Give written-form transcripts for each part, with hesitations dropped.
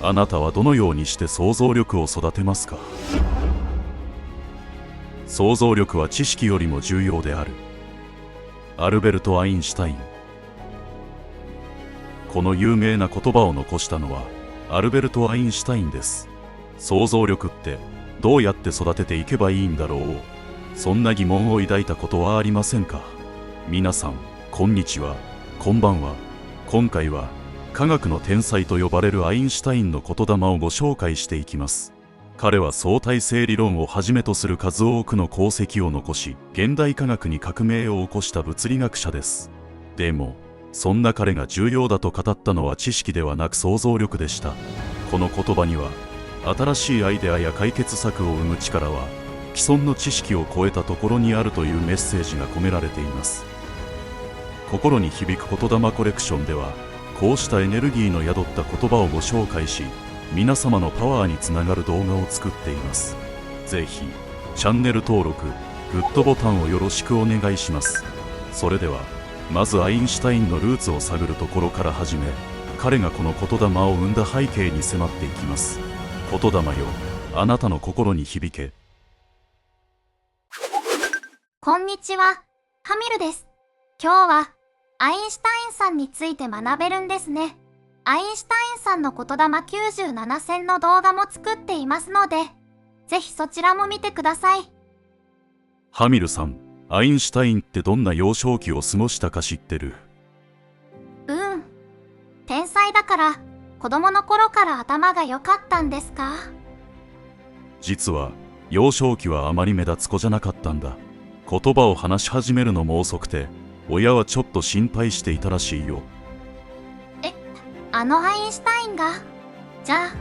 あなたはどのようにして想像力を育てますか？想像力は知識よりも重要である。アルベルト・アインシュタイン。この有名な言葉を残したのはアルベルト・アインシュタインです。想像力ってどうやって育てていけばいいんだろう。そんな疑問を抱いたことはありませんか？皆さん、こんにちは、こんばんは。今回は科学の天才と呼ばれるアインシュタインの言霊をご紹介していきます。彼は相対性理論をはじめとする数多くの功績を残し、現代科学に革命を起こした物理学者です。でも、そんな彼が重要だと語ったのは知識ではなく想像力でした。この言葉には、新しいアイデアや解決策を生む力は、既存の知識を超えたところにあるというメッセージが込められています。心に響く言霊コレクションでは、こうしたエネルギーの宿った言葉をご紹介し、皆様のパワーにつながる動画を作っています。ぜひチャンネル登録、グッドボタンをよろしくお願いします。それではまずアインシュタインのルーツを探るところから始め、彼がこの言霊を生んだ背景に迫っていきます。言霊よ、あなたの心に響け。こんにちは、ハミルです。今日はアインシュタインさんについて学べるんですね。アインシュタインさんの言霊97選の動画も作っていますので、ぜひそちらも見てください。ハミルさん、アインシュタインってどんな幼少期を過ごしたか知ってる？天才だから子供の頃から頭が良かったんですか？実は幼少期はあまり目立つ子じゃなかったんだ。言葉を話し始めるのも遅くて、親はちょっと心配していたらしいよ。あのアインシュタインが、じゃあ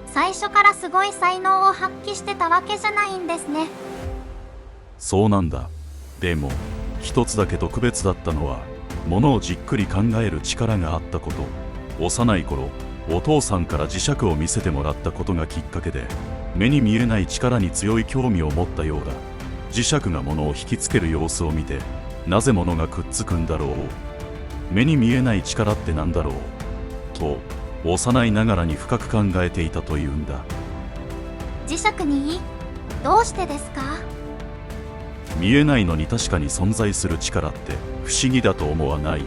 最初からすごい才能を発揮してたわけじゃないんですね。そうなんだ。でも一つだけ特別だったのは、ものをじっくり考える力があったこと。幼い頃、お父さんから磁石を見せてもらったことがきっかけで、目に見えない力に強い興味を持ったようだ。磁石が物を引きつける様子を見て、なぜ物がくっつくんだろう、目に見えない力ってなんだろうと、幼いながらに深く考えていたというんだ。磁石にどうしてですか？見えないのに確かに存在する力って不思議だと思わない？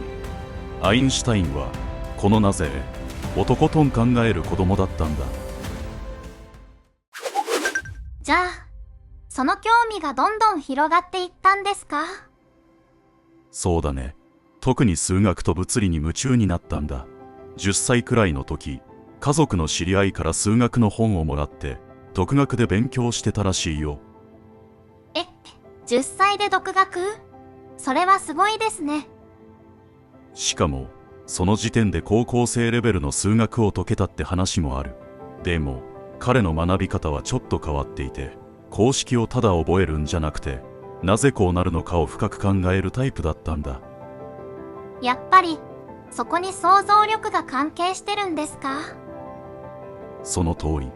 アインシュタインはこのなぜをとことん考える子供だったんだ。じゃあその興味がどんどん広がっていったんですか？そうだね。特に数学と物理に夢中になったんだ。10歳くらいの時、家族の知り合いから数学の本をもらって独学で勉強してたらしいよ。10歳で独学？それはすごいですね。しかもその時点で高校生レベルの数学を解けたって話もある。でも彼の学び方はちょっと変わっていて、公式をただ覚えるんじゃなくて、なぜこうなるのかを深く考えるタイプだったんだ。やっぱりそこに想像力が関係してるんですか？その通り。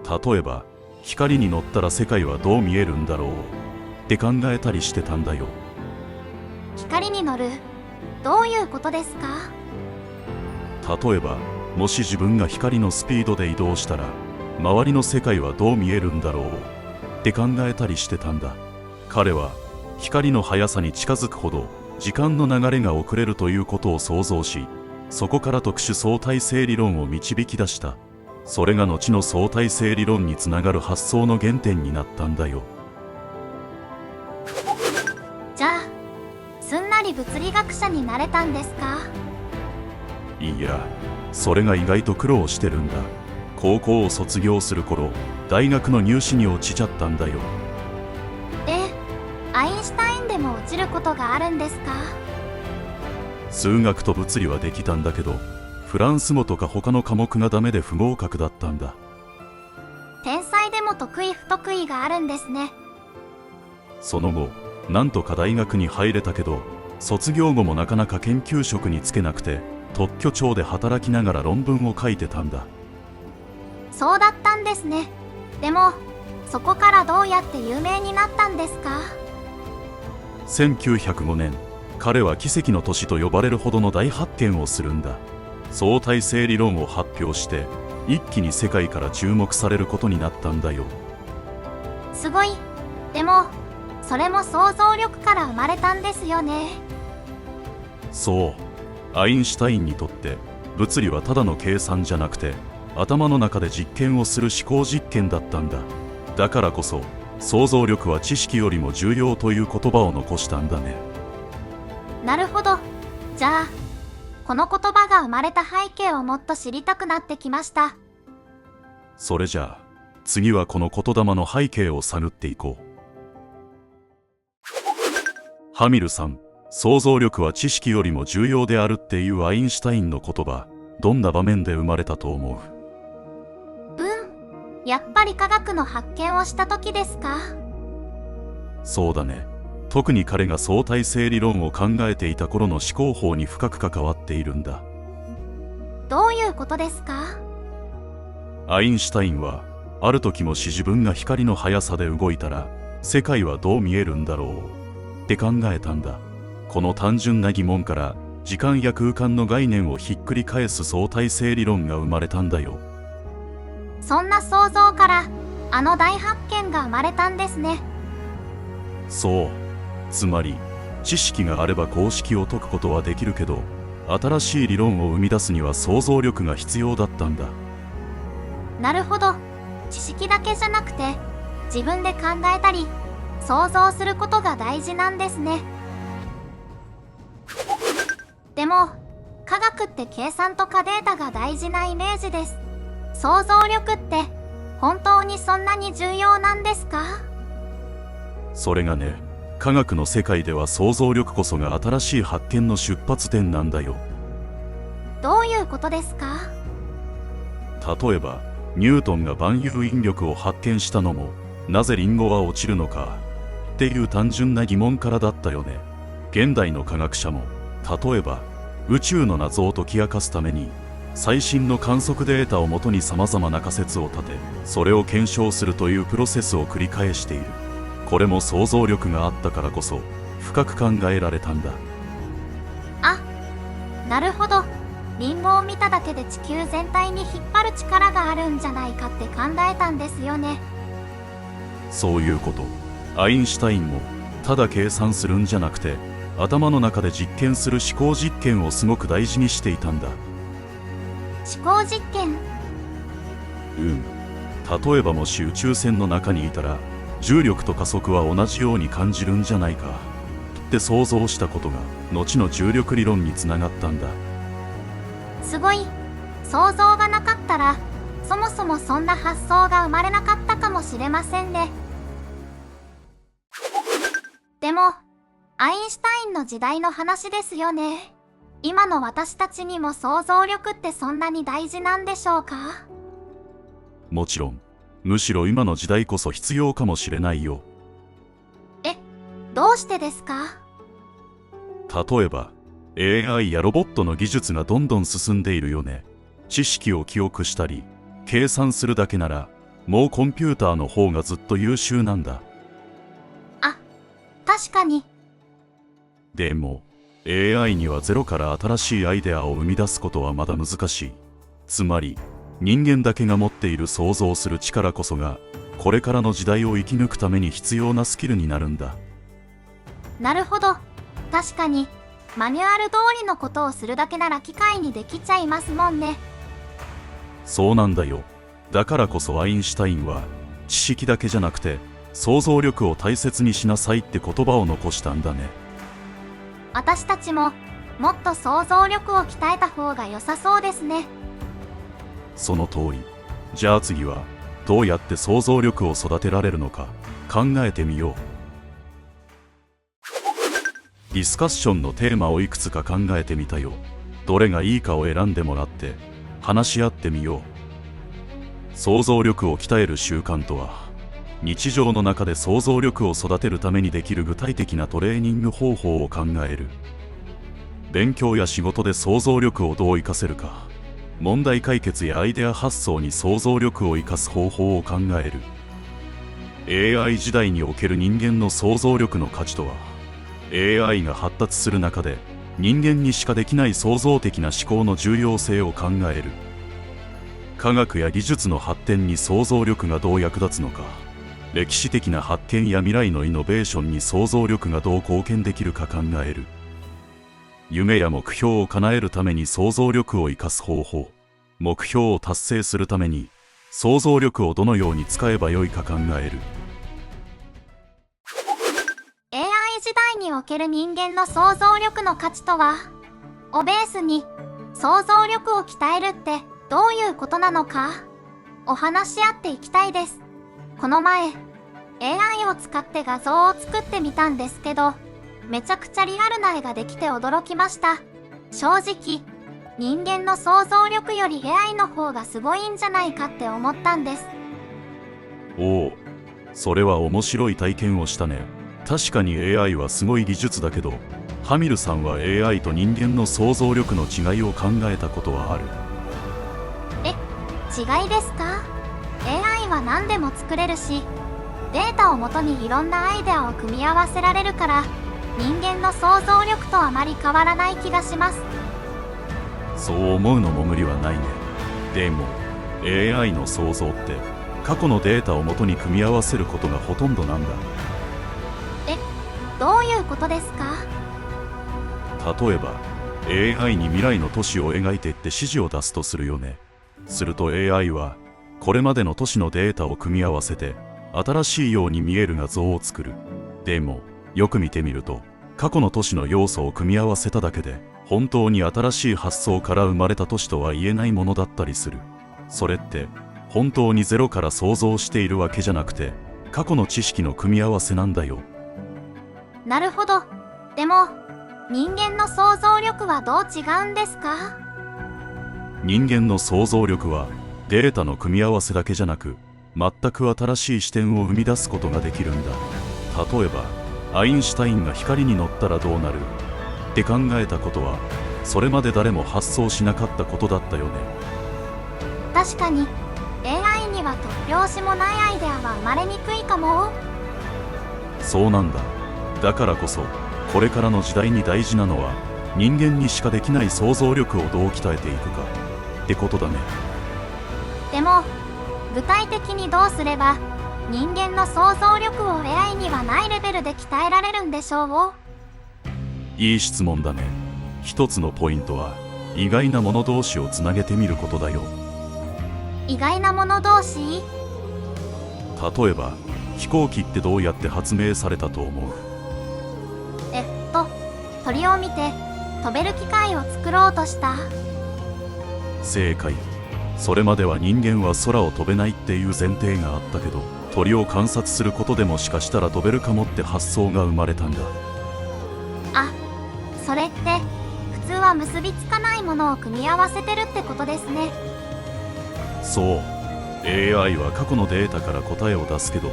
例えば光に乗ったら世界はどう見えるんだろうって考えたりしてたんだよ。光に乗る？どういうことですか？例えばもし自分が光のスピードで移動したら、周りの世界はどう見えるんだろうって考えたりしてたんだ。彼は光の速さに近づくほど時間の流れが遅れるということを想像し、そこから特殊相対性理論を導き出した。それが後の相対性理論につながる発想の原点になったんだよ。じゃあすんなり物理学者になれたんですか？いや、それが意外と苦労してるんだ。高校を卒業する頃、大学の入試に落ちちゃったんだよ。アインシュタインでも落ちることがあるんですか？数学と物理はできたんだけど、フランス語とか他の科目がダメで不合格だったんだ。天才でも得意不得意があるんですね。その後、なんとか大学に入れたけど、卒業後もなかなか研究職に就けなくて、特許庁で働きながら論文を書いてたんだ。そうだったんですね。でもそこからどうやって有名になったんですか？1905年、彼は奇跡の年と呼ばれるほどの大発見をするんだ。相対性理論を発表して、一気に世界から注目されることになったんだよ。すごい。でも、それも想像力から生まれたんですよね。そう、アインシュタインにとって物理はただの計算じゃなくて、頭の中で実験をする思考実験だったんだ。だからこそ想像力は知識よりも重要という言葉を残したんだね。なるほど。じゃあこの言葉が生まれた背景をもっと知りたくなってきました。それじゃあ次はこの言霊の背景を探っていこう。ハミルさん、想像力は知識よりも重要であるっていうアインシュタインの言葉、どんな場面で生まれたと思う？やっぱり科学の発見をした時ですか？そうだね。特に彼が相対性理論を考えていた頃の思考法に深く関わっているんだ。どういうことですか？アインシュタインはある時もし自分が光の速さで動いたら世界はどう見えるんだろうって考えたんだ。この単純な疑問から時間や空間の概念をひっくり返す相対性理論が生まれたんだよ。そんな想像からあの大発見が生まれたんですね。そう、つまり知識があれば公式を解くことはできるけど、新しい理論を生み出すには想像力が必要だったんだ。なるほど。知識だけじゃなくて自分で考えたり想像することが大事なんですね。でも科学って計算とかデータが大事なイメージです。想像力って本当にそんなに重要なんですか？それがね、科学の世界では想像力こそが新しい発見の出発点なんだよ。どういうことですか？例えばニュートンが万有引力を発見したのも、なぜリンゴは落ちるのかっていう単純な疑問からだったよね。現代の科学者も例えば宇宙の謎を解き明かすために最新の観測データをもとに様々な仮説を立て、それを検証するというプロセスを繰り返している。これも想像力があったからこそ深く考えられたんだ。あ、なるほど。リンゴを見ただけで地球全体に引っ張る力があるんじゃないかって考えたんですよね。そういうこと。アインシュタインもただ計算するんじゃなくて、頭の中で実験する思考実験をすごく大事にしていたんだ。思考実験？例えばもし宇宙船の中にいたら重力と加速は同じように感じるんじゃないかって想像したことが後の重力理論につながったんだ。すごい。想像がなかったらそもそもそんな発想が生まれなかったかもしれませんね。でもアインシュタインの時代の話ですよね。今の私たちにも想像力ってそんなに大事なんでしょうか？もちろん、むしろ今の時代こそ必要かもしれないよ。どうしてですか？例えば AI やロボットの技術がどんどん進んでいるよね。知識を記憶したり計算するだけならもうコンピューターの方がずっと優秀なんだ。あ、確かに。でもAI にはゼロから新しいアイデアを生み出すことはまだ難しい。つまり人間だけが持っている想像する力こそがこれからの時代を生き抜くために必要なスキルになるんだ。なるほど。確かにマニュアル通りのことをするだけなら機械にできちゃいますもんね。そうなんだよ。だからこそアインシュタインは知識だけじゃなくて想像力を大切にしなさいって言葉を残したんだね。私たちももっと想像力を鍛えた方が良さそうですね。その通り。じゃあ次はどうやって想像力を育てられるのか考えてみよう。ディスカッションのテーマをいくつか考えてみたよ。どれがいいかを選んでもらって話し合ってみよう。想像力を鍛える習慣とは、日常の中で想像力を育てるためにできる具体的なトレーニング方法を考える。勉強や仕事で想像力をどう活かせるか、問題解決やアイデア発想に想像力を活かす方法を考える。 AI 時代における人間の想像力の価値とは、 AI が発達する中で人間にしかできない創造的な思考の重要性を考える。科学や技術の発展に想像力がどう役立つのか、歴史的な発見や未来のイノベーションに想像力がどう貢献できるか考える。夢や目標を叶えるために想像力を生かす方法、目標を達成するために想像力をどのように使えばよいか考える。AI 時代における人間の想像力の価値とはをベースに想像力を鍛えるってどういうことなのかお話し合っていきたいです。この前 AI を使って画像を作ってみたんですけど、めちゃくちゃリアルな絵ができて驚きました。正直人間の想像力より AI の方がすごいんじゃないかって思ったんです。おお、それは面白い体験をしたね。確かに AI はすごい技術だけど、ハミルさんは AI と人間の想像力の違いを考えたことはある？違いですか？ AI は何でも作れるし、データをもとにいろんなアイデアを組み合わせられるから、人間の想像力とあまり変わらない気がします。そう思うのも無理はないね。でも AI の想像って過去のデータをもとに組み合わせることがほとんどなんだ。どういうことですか？例えば AI に未来の都市を描いてって指示を出すとするよね。すると AI はこれまでの都市のデータを組み合わせて新しいように見える画像を作る。でもよく見てみると、過去の都市の要素を組み合わせただけで本当に新しい発想から生まれた都市とは言えないものだったりする。それって本当にゼロから想像しているわけじゃなくて、過去の知識の組み合わせなんだよ。なるほど。でも人間の想像力はどう違うんですか？人間の想像力はデータの組み合わせだけじゃなく、全く新しい視点を生み出すことができるんだ。例えばアインシュタインが光に乗ったらどうなるって考えたことは、それまで誰も発想しなかったことだったよね。確かに AI には突拍子もないアイデアは生まれにくいかも。そうなんだ。だからこそこれからの時代に大事なのは、人間にしかできない想像力をどう鍛えていくかってことだね。でも具体的にどうすれば人間の想像力を AI にはないレベルで鍛えられるんでしょう？いい質問だね。一つのポイントは意外なもの同士をつなげてみることだよ。意外なもの同士？例えば飛行機ってどうやって発明されたと思う？鳥を見て飛べる機械を作ろうとした。正解。それまでは人間は空を飛べないっていう前提があったけど、鳥を観察することでもしかしたら飛べるかもって発想が生まれたんだ。あ、それって普通は結びつかないものを組み合わせてるってことですね。そう。 AI は過去のデータから答えを出すけど、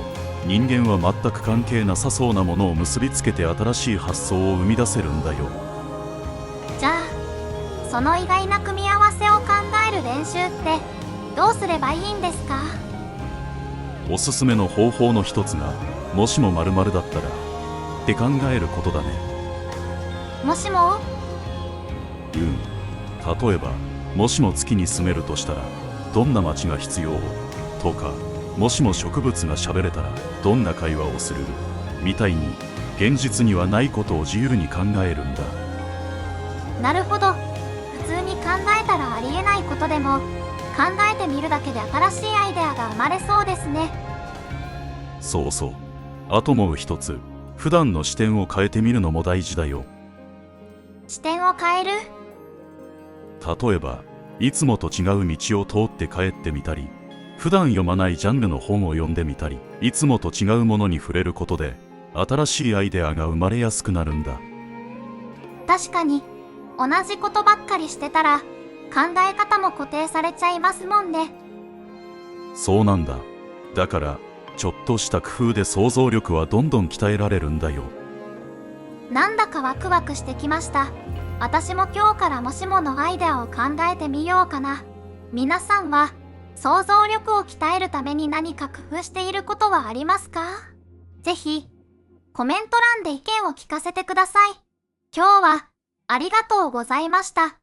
人間は全く関係なさそうなものを結びつけて新しい発想を生み出せるんだよ。じゃあその意外な組み合わせを考える練習ってどうすればいいんですか？おすすめの方法の一つが、もしも〇〇だったらって考えることだね。もしも？例えばもしも月に住めるとしたらどんな街が必要とか、もしも植物が喋れたらどんな会話をするみたいに、現実にはないことを自由に考えるんだ。なるほど。普通に考えたらありえないことでも考えてみるだけで新しいアイデアが生まれそうですね。そうそう。あともう一つ、普段の視点を変えてみるのも大事だよ。視点を変える？例えばいつもと違う道を通って帰ってみたり、普段読まないジャンルの本を読んでみたり、いつもと違うものに触れることで新しいアイデアが生まれやすくなるんだ。確かに同じことばっかりしてたら考え方も固定されちゃいますもんね。そうなんだ。だからちょっとした工夫で想像力はどんどん鍛えられるんだよ。なんだかワクワクしてきました。私も今日からもしものアイデアを考えてみようかな。皆さんは想像力を鍛えるために何か工夫していることはありますか？ぜひコメント欄で意見を聞かせてください。今日はありがとうございました。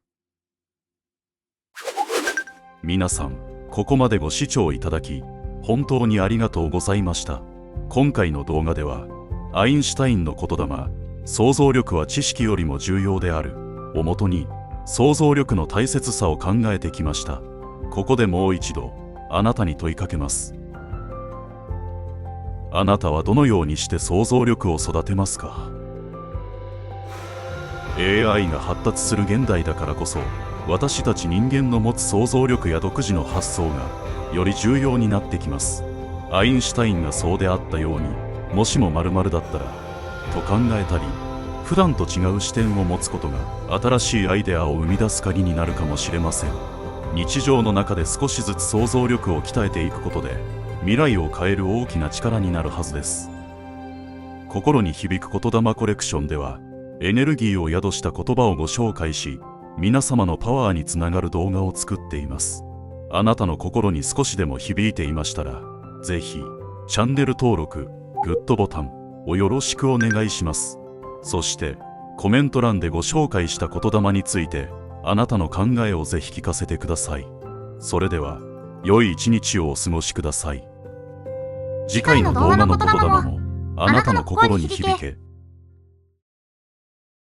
皆さん、ここまでご視聴いただき本当にありがとうございました。今回の動画ではアインシュタインの言霊想像力は知識よりも重要であるをもとに想像力の大切さを考えてきました。ここでもう一度あなたに問いかけます。あなたはどのようにして想像力を育てますか？ AI が発達する現代だからこそ、私たち人間の持つ想像力や独自の発想がより重要になってきます。アインシュタインがそうであったように、もしも〇〇だったらと考えたり、普段と違う視点を持つことが新しいアイデアを生み出す鍵になるかもしれません。日常の中で少しずつ想像力を鍛えていくことで、未来を変える大きな力になるはずです。心に響く言霊コレクションでは、エネルギーを宿した言葉をご紹介し、皆様のパワーにつながる動画を作っています。あなたの心に少しでも響いていましたら、ぜひチャンネル登録、グッドボタンをよろしくお願いします。そしてコメント欄でご紹介した言霊についてあなたの考えをぜひ聞かせてください。それでは良い一日をお過ごしください。次回の動画の言霊もあなたの心に響け。